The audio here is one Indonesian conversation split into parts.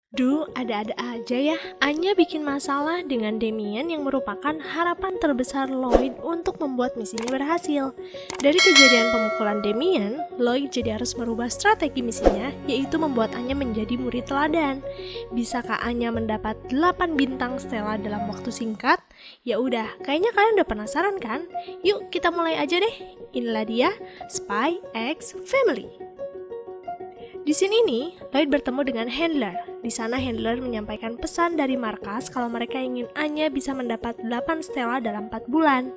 Duh, ada-ada aja ya. Anya bikin masalah dengan Damien yang merupakan harapan terbesar Lloyd untuk membuat misinya berhasil. Dari kejadian pemukulan Damien, Lloyd jadi harus merubah strategi misinya, yaitu membuat Anya menjadi murid teladan. Bisakah Anya mendapat 8 bintang Stella dalam waktu singkat? Ya udah, kayaknya kalian udah penasaran kan? Yuk kita mulai aja deh. Inilah dia, Spy X Family. Di sini nih, Lloyd bertemu dengan Handler. Di sana Handler menyampaikan pesan dari markas kalau mereka ingin Anya bisa mendapat 8 Stella dalam 4 bulan.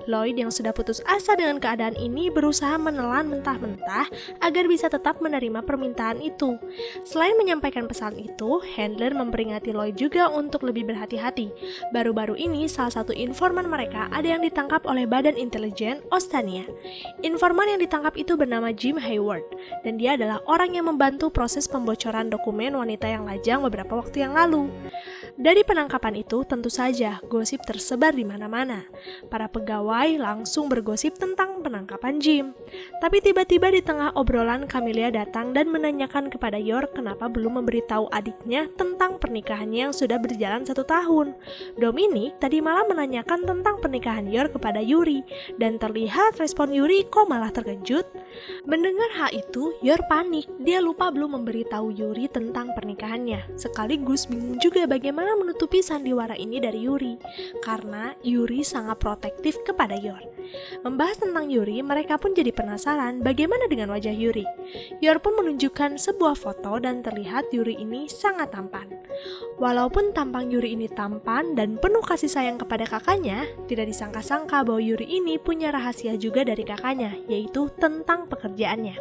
Lloyd yang sudah putus asa dengan keadaan ini berusaha menelan mentah-mentah agar bisa tetap menerima permintaan itu. Selain menyampaikan pesan itu, Handler memperingati Lloyd juga untuk lebih berhati-hati. Baru-baru ini salah satu informan mereka ada yang ditangkap oleh Badan Intelijen Ostania. Informan yang ditangkap itu bernama Jim Hayward, dan dia adalah orang yang membantu proses pembocoran dokumen wanita yang lajang beberapa waktu yang lalu. Dari penangkapan itu, tentu saja gosip tersebar di mana-mana. Para pegawai langsung bergosip tentang penangkapan Jim. Tapi tiba-tiba di tengah obrolan, Camelia datang dan menanyakan kepada York kenapa belum memberitahu adiknya tentang pernikahannya yang sudah berjalan 1 tahun. Dominic tadi malam menanyakan tentang pernikahan York kepada Yuri, dan terlihat respon Yuri kok malah terkejut. Mendengar hal itu, Yor panik. Dia lupa belum memberitahu Yuri tentang pernikahannya. Sekaligus bingung juga bagaimana menutupi sandiwara ini dari Yuri, karena Yuri sangat protektif kepada Yor. Membahas tentang Yuri, mereka pun jadi penasaran bagaimana dengan wajah Yuri. Yor pun menunjukkan sebuah foto dan terlihat Yuri ini sangat tampan. Walaupun tampang Yuri ini tampan dan penuh kasih sayang kepada kakaknya, tidak disangka-sangka bahwa Yuri ini punya rahasia juga dari kakaknya, yaitu tentang pekerjaannya.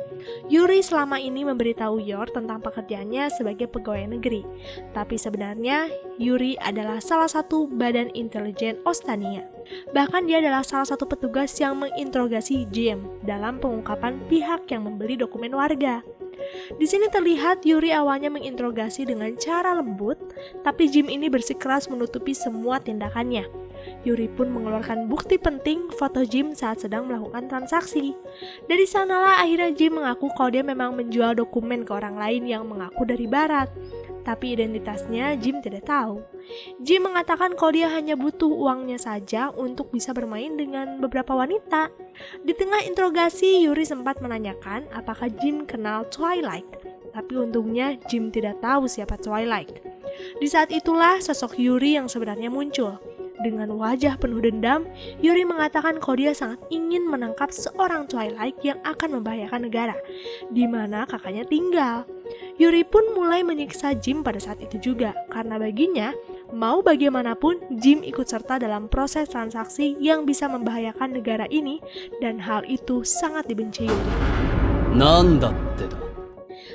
Yuri selama ini memberitahu Yor tentang pekerjaannya sebagai pegawai negeri, tapi sebenarnya Yuri adalah salah satu badan intelijen Ostania. Bahkan dia adalah salah satu petugas yang menginterogasi Jim dalam pengungkapan pihak yang membeli dokumen warga. Di sini terlihat Yuri awalnya menginterogasi dengan cara lembut, tapi Jim ini bersikeras menutupi semua tindakannya. Yuri pun mengeluarkan bukti penting foto Jim saat sedang melakukan transaksi. Dari sanalah akhirnya Jim mengaku kalau dia memang menjual dokumen ke orang lain yang mengaku dari barat. Tapi identitasnya Jim tidak tahu. Jim mengatakan kalau dia hanya butuh uangnya saja untuk bisa bermain dengan beberapa wanita. Di tengah interogasi, Yuri sempat menanyakan apakah Jim kenal Twilight. Tapi untungnya Jim tidak tahu siapa Twilight. Di saat itulah sosok Yuri yang sebenarnya muncul. Dengan wajah penuh dendam, Yuri mengatakan kalau dia sangat ingin menangkap seorang Twilight yang akan membahayakan negara, di mana kakaknya tinggal. Yuri pun mulai menyiksa Jim pada saat itu juga, karena baginya, mau bagaimanapun Jim ikut serta dalam proses transaksi yang bisa membahayakan negara ini, dan hal itu sangat dibenci Yuri.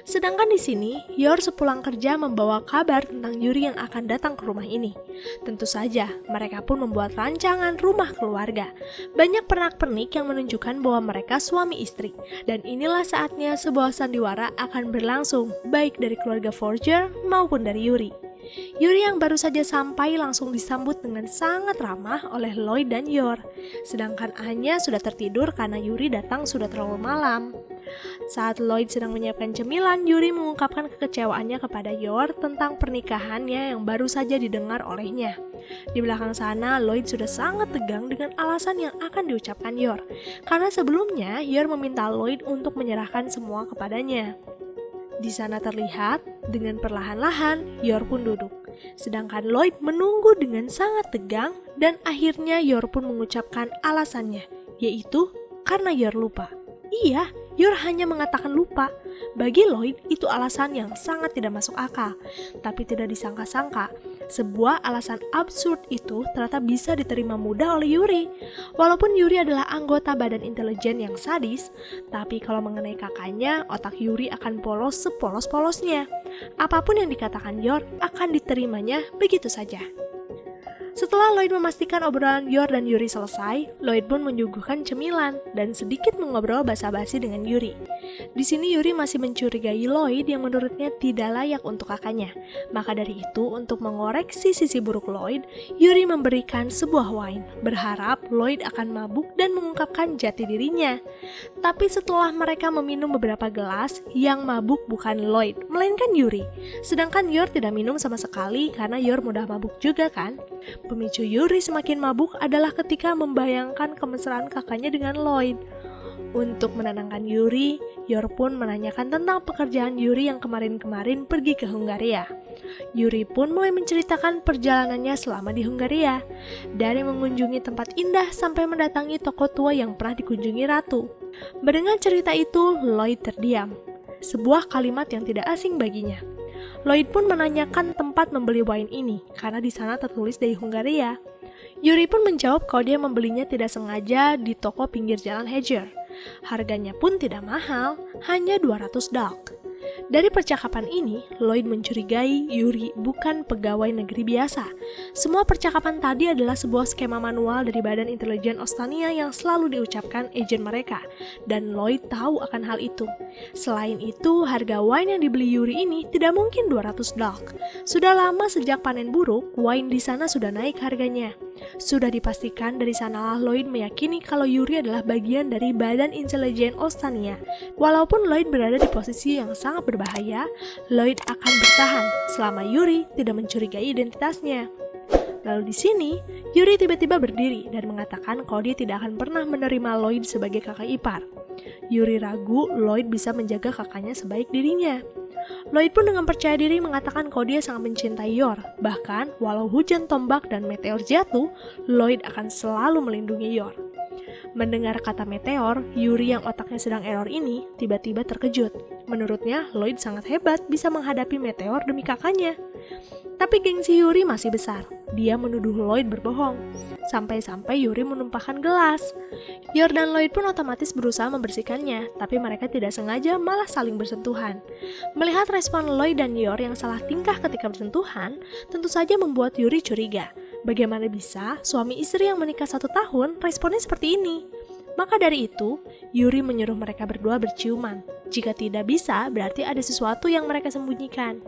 Sedangkan di sini, Yor sepulang kerja membawa kabar tentang Yuri yang akan datang ke rumah ini. Tentu saja, mereka pun membuat rancangan rumah keluarga. Banyak pernak-pernik yang menunjukkan bahwa mereka suami istri. Dan inilah saatnya sebuah sandiwara akan berlangsung, baik dari keluarga Forger maupun dari Yuri. Yuri yang baru saja sampai langsung disambut dengan sangat ramah oleh Lloyd dan Yor. Sedangkan Anya sudah tertidur karena Yuri datang sudah terlalu malam. Saat Lloyd sedang menyiapkan cemilan, Yuri mengungkapkan kekecewaannya kepada Yor tentang pernikahannya yang baru saja didengar olehnya. Di belakang sana, Lloyd sudah sangat tegang dengan alasan yang akan diucapkan Yor, karena sebelumnya Yor meminta Lloyd untuk menyerahkan semua kepadanya. Di sana terlihat, dengan perlahan-lahan, Yor pun duduk. Sedangkan Lloyd menunggu dengan sangat tegang dan akhirnya Yor pun mengucapkan alasannya, yaitu karena Yor lupa. Iya, Yor hanya mengatakan lupa. Bagi Lloyd, itu alasan yang sangat tidak masuk akal. Tapi tidak disangka-sangka, sebuah alasan absurd itu ternyata bisa diterima mudah oleh Yuri. Walaupun Yuri adalah anggota badan intelijen yang sadis, tapi kalau mengenai kakaknya, otak Yuri akan polos sepolos-polosnya. Apapun yang dikatakan Yor akan diterimanya begitu saja. Setelah Lloyd memastikan obrolan Yor dan Yuri selesai, Lloyd pun menyuguhkan cemilan dan sedikit mengobrol basa-basi dengan Yuri. Di sini Yuri masih mencurigai Lloyd yang menurutnya tidak layak untuk kakaknya. Maka dari itu, untuk mengoreksi sisi buruk Lloyd, Yuri memberikan sebuah wine, berharap Lloyd akan mabuk dan mengungkapkan jati dirinya. Tapi setelah mereka meminum beberapa gelas, yang mabuk bukan Lloyd, melainkan Yuri. Sedangkan Yor tidak minum sama sekali karena Yor mudah mabuk juga kan? Pemicu Yuri semakin mabuk adalah ketika membayangkan kemesraan kakaknya dengan Lloyd. Untuk menenangkan Yuri, Yor pun menanyakan tentang pekerjaan Yuri yang kemarin-kemarin pergi ke Hungaria. Yuri pun mulai menceritakan perjalanannya selama di Hungaria, dari mengunjungi tempat indah sampai mendatangi toko tua yang pernah dikunjungi ratu. Mendengar cerita itu, Lloyd terdiam. Sebuah kalimat yang tidak asing baginya. Lloyd pun menanyakan tempat membeli wine ini, karena di sana tertulis dari Hungaria. Yuri pun menjawab kalau dia membelinya tidak sengaja di toko pinggir jalan Hedger. Harganya pun tidak mahal, hanya 200 DALK. Dari percakapan ini, Lloyd mencurigai Yuri bukan pegawai negeri biasa. Semua percakapan tadi adalah sebuah skema manual dari Badan Intelijen Ostania yang selalu diucapkan agen mereka, dan Lloyd tahu akan hal itu. Selain itu, harga wine yang dibeli Yuri ini tidak mungkin 200 DALK. Sudah lama sejak panen buruk, wine di sana sudah naik harganya. Sudah dipastikan dari sanalah Lloyd meyakini kalau Yuri adalah bagian dari Badan Intelijen Ostania. Walaupun Lloyd berada di posisi yang sangat berbahaya, Lloyd akan bertahan selama Yuri tidak mencurigai identitasnya. Lalu di sini, Yuri tiba-tiba berdiri dan mengatakan kalau dia tidak akan pernah menerima Lloyd sebagai kakak ipar. Yuri ragu Lloyd bisa menjaga kakaknya sebaik dirinya. Lloyd pun dengan percaya diri mengatakan kalau dia sangat mencintai Yor. Bahkan, walau hujan tombak dan meteor jatuh, Lloyd akan selalu melindungi Yor. Mendengar kata meteor, Yuri yang otaknya sedang error ini tiba-tiba terkejut. Menurutnya, Lloyd sangat hebat bisa menghadapi meteor demi kakaknya. Tapi gengsi Yuri masih besar. Dia menuduh Lloyd berbohong. Sampai-sampai Yuri menumpahkan gelas. Yor dan Lloyd pun otomatis berusaha membersihkannya, tapi mereka tidak sengaja malah saling bersentuhan. Melihat respon Lloyd dan Yor yang salah tingkah ketika bersentuhan, tentu saja membuat Yuri curiga. Bagaimana bisa suami istri yang menikah 1 tahun responnya seperti ini? Maka dari itu, Yuri menyuruh mereka berdua berciuman. Jika tidak bisa, berarti ada sesuatu yang mereka sembunyikan.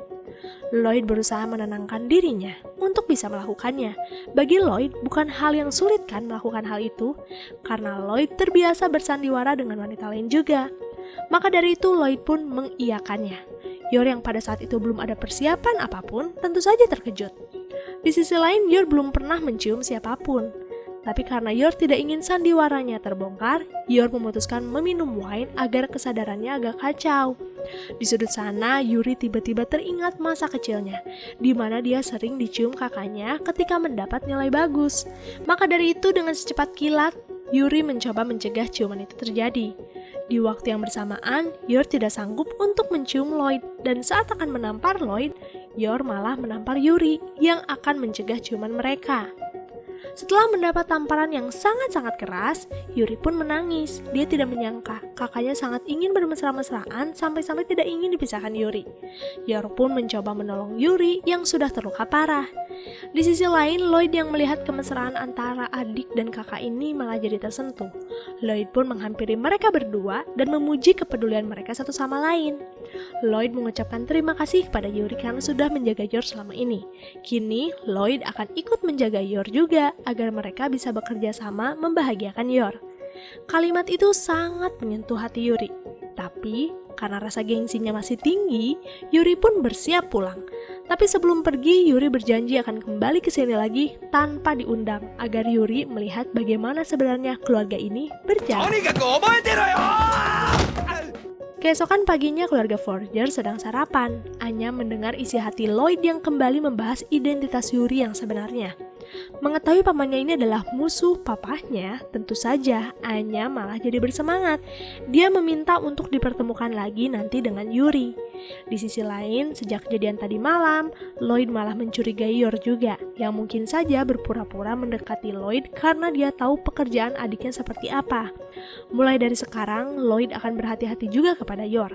Lloyd berusaha menenangkan dirinya untuk bisa melakukannya. Bagi Lloyd, bukan hal yang sulit kan melakukan hal itu, karena Lloyd terbiasa bersandiwara dengan wanita lain juga. Maka dari itu, Lloyd pun mengiyakannya. Yor yang pada saat itu belum ada persiapan apapun, tentu saja terkejut. Di sisi lain, Yor belum pernah mencium siapapun. Tapi karena Yor tidak ingin sandiwaranya terbongkar, Yor memutuskan meminum wine agar kesadarannya agak kacau. Di sudut sana, Yuri tiba-tiba teringat masa kecilnya, di mana dia sering dicium kakaknya ketika mendapat nilai bagus. Maka dari itu, dengan secepat kilat, Yuri mencoba mencegah ciuman itu terjadi. Di waktu yang bersamaan, Yor tidak sanggup untuk mencium Lloyd, dan saat akan menampar Lloyd, Yor malah menampar Yuri yang akan mencegah ciuman mereka. Setelah mendapat tamparan yang sangat-sangat keras, Yuri pun menangis. Dia tidak menyangka kakaknya sangat ingin bermesra-mesraan sampai-sampai tidak ingin dipisahkan Yuri. Yor pun mencoba menolong Yuri yang sudah terluka parah. Di sisi lain, Lloyd yang melihat kemesraan antara adik dan kakak ini malah jadi tersentuh. Lloyd pun menghampiri mereka berdua dan memuji kepedulian mereka satu sama lain. Lloyd mengucapkan terima kasih kepada Yuri karena sudah menjaga Yor selama ini. Kini, Lloyd akan ikut menjaga Yor juga agar mereka bisa bekerja sama membahagiakan Yor. Kalimat itu sangat menyentuh hati Yuri. Tapi, karena rasa gengsinya masih tinggi, Yuri pun bersiap pulang. Tapi sebelum pergi, Yuri berjanji akan kembali ke sini lagi tanpa diundang agar Yuri melihat bagaimana sebenarnya keluarga ini berjalan. Keesokan paginya keluarga Forger sedang sarapan. Anya mendengar isi hati Lloyd yang kembali membahas identitas Yuri yang sebenarnya. Mengetahui pamannya ini adalah musuh papahnya, tentu saja Anya malah jadi bersemangat. Dia meminta untuk dipertemukan lagi nanti dengan Yuri. Di sisi lain, sejak kejadian tadi malam, Lloyd malah mencurigai Yor juga, yang mungkin saja berpura-pura mendekati Lloyd karena dia tahu pekerjaan adiknya seperti apa. Mulai dari sekarang, Lloyd akan berhati-hati juga kepada Yor.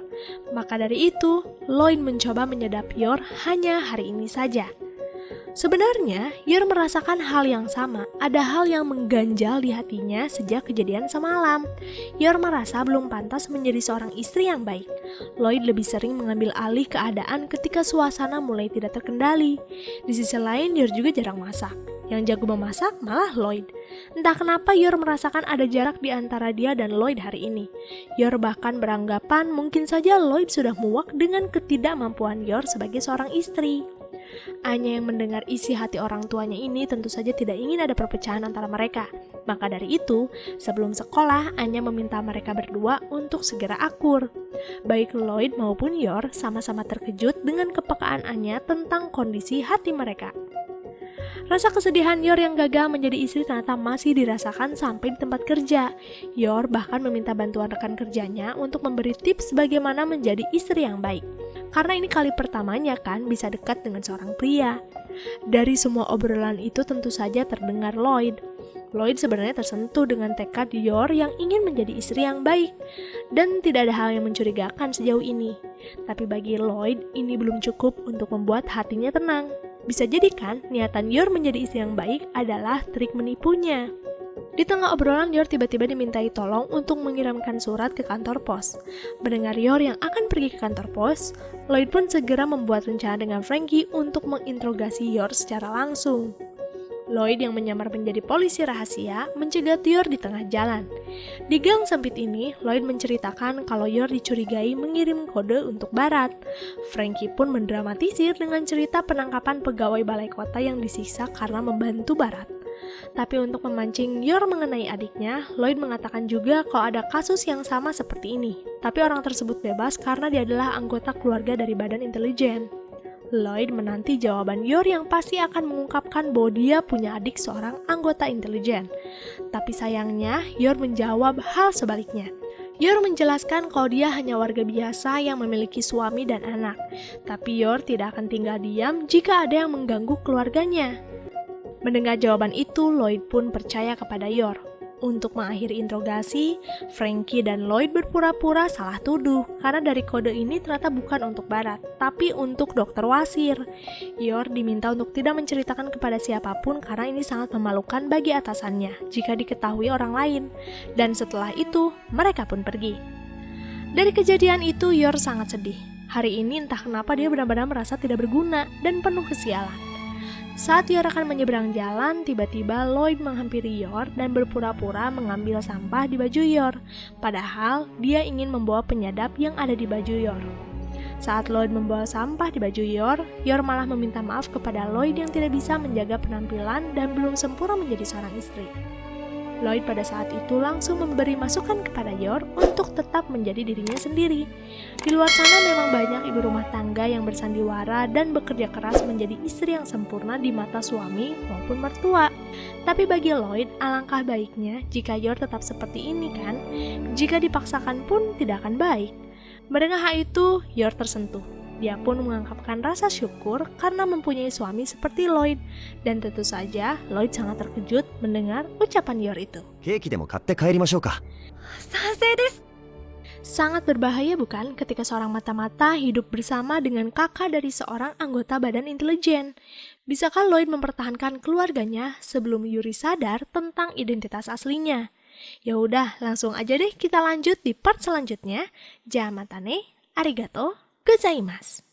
Maka dari itu, Lloyd mencoba menyedap Yor hanya hari ini saja. Sebenarnya, Yor merasakan hal yang sama. Ada hal yang mengganjal di hatinya sejak kejadian semalam. Yor merasa belum pantas menjadi seorang istri yang baik. Lloyd lebih sering mengambil alih keadaan ketika suasana mulai tidak terkendali. Di sisi lain, Yor juga jarang masak. Yang jago memasak malah Lloyd. Entah kenapa Yor merasakan ada jarak di antara dia dan Lloyd hari ini. Yor bahkan beranggapan mungkin saja Lloyd sudah muak dengan ketidakmampuan Yor sebagai seorang istri. Anya yang mendengar isi hati orang tuanya ini tentu saja tidak ingin ada perpecahan antara mereka. Maka dari itu, sebelum sekolah, Anya meminta mereka berdua untuk segera akur. Baik Lloyd maupun Yor sama-sama terkejut dengan kepekaan Anya tentang kondisi hati mereka. Rasa kesedihan Yor yang gagal menjadi istri ternyata masih dirasakan sampai di tempat kerja. Yor bahkan meminta bantuan rekan kerjanya untuk memberi tips bagaimana menjadi istri yang baik. Karena ini kali pertamanya kan bisa dekat dengan seorang pria. Dari semua obrolan itu tentu saja terdengar Lloyd. Lloyd sebenarnya tersentuh dengan tekad Yor yang ingin menjadi istri yang baik. Dan tidak ada hal yang mencurigakan sejauh ini. Tapi bagi Lloyd, ini belum cukup untuk membuat hatinya tenang. Bisa jadi kan, niatan Yor menjadi istri yang baik adalah trik menipunya. Di tengah obrolan, Yor tiba-tiba dimintai tolong untuk mengirimkan surat ke kantor pos. Mendengar Yor yang akan pergi ke kantor pos, Lloyd pun segera membuat rencana dengan Frankie untuk menginterogasi Yor secara langsung. Lloyd yang menyamar menjadi polisi rahasia mencegat Yor di tengah jalan. Di gang sempit ini, Lloyd menceritakan kalau Yor dicurigai mengirim kode untuk Barat. Frankie pun mendramatisir dengan cerita penangkapan pegawai balai kota yang disiksa karena membantu Barat. Tapi untuk memancing Yor mengenai adiknya, Lloyd mengatakan juga kalau ada kasus yang sama seperti ini. Tapi orang tersebut bebas karena dia adalah anggota keluarga dari badan intelijen. Lloyd menanti jawaban Yor yang pasti akan mengungkapkan bahwa dia punya adik seorang anggota intelijen. Tapi sayangnya, Yor menjawab hal sebaliknya. Yor menjelaskan kalau dia hanya warga biasa yang memiliki suami dan anak. Tapi Yor tidak akan tinggal diam jika ada yang mengganggu keluarganya. Mendengar jawaban itu, Lloyd pun percaya kepada Yor. Untuk mengakhiri interogasi, Frankie dan Lloyd berpura-pura salah tuduh karena dari kode ini ternyata bukan untuk Barat, tapi untuk Dokter Wasir. Yor diminta untuk tidak menceritakan kepada siapapun karena ini sangat memalukan bagi atasannya jika diketahui orang lain. Dan setelah itu, mereka pun pergi. Dari kejadian itu, Yor sangat sedih. Hari ini entah kenapa dia benar-benar merasa tidak berguna dan penuh kesialan. Saat Yor akan menyeberang jalan, tiba-tiba Lloyd menghampiri Yor dan berpura-pura mengambil sampah di baju Yor. Padahal, dia ingin membawa penyadap yang ada di baju Yor. Saat Lloyd membawa sampah di baju Yor malah meminta maaf kepada Lloyd yang tidak bisa menjaga penampilan dan belum sempurna menjadi seorang istri. Lloyd pada saat itu langsung memberi masukan kepada Yor untuk tetap menjadi dirinya sendiri. Di luar sana memang banyak ibu rumah tangga yang bersandiwara dan bekerja keras menjadi istri yang sempurna di mata suami maupun mertua. Tapi bagi Lloyd, alangkah baiknya jika Yor tetap seperti ini kan? Jika dipaksakan pun tidak akan baik. Mendengar hal itu, Yor tersentuh. Dia pun mengungkapkan rasa syukur karena mempunyai suami seperti Lloyd. Dan tentu saja, Lloyd sangat terkejut mendengar ucapan Yor itu. Sangat berbahaya bukan ketika seorang mata-mata hidup bersama dengan kakak dari seorang anggota badan intelijen? Bisakah Lloyd mempertahankan keluarganya sebelum Yuri sadar tentang identitas aslinya? Ya udah, langsung aja deh kita lanjut di part selanjutnya. Jamatane, arigato gozaimasu.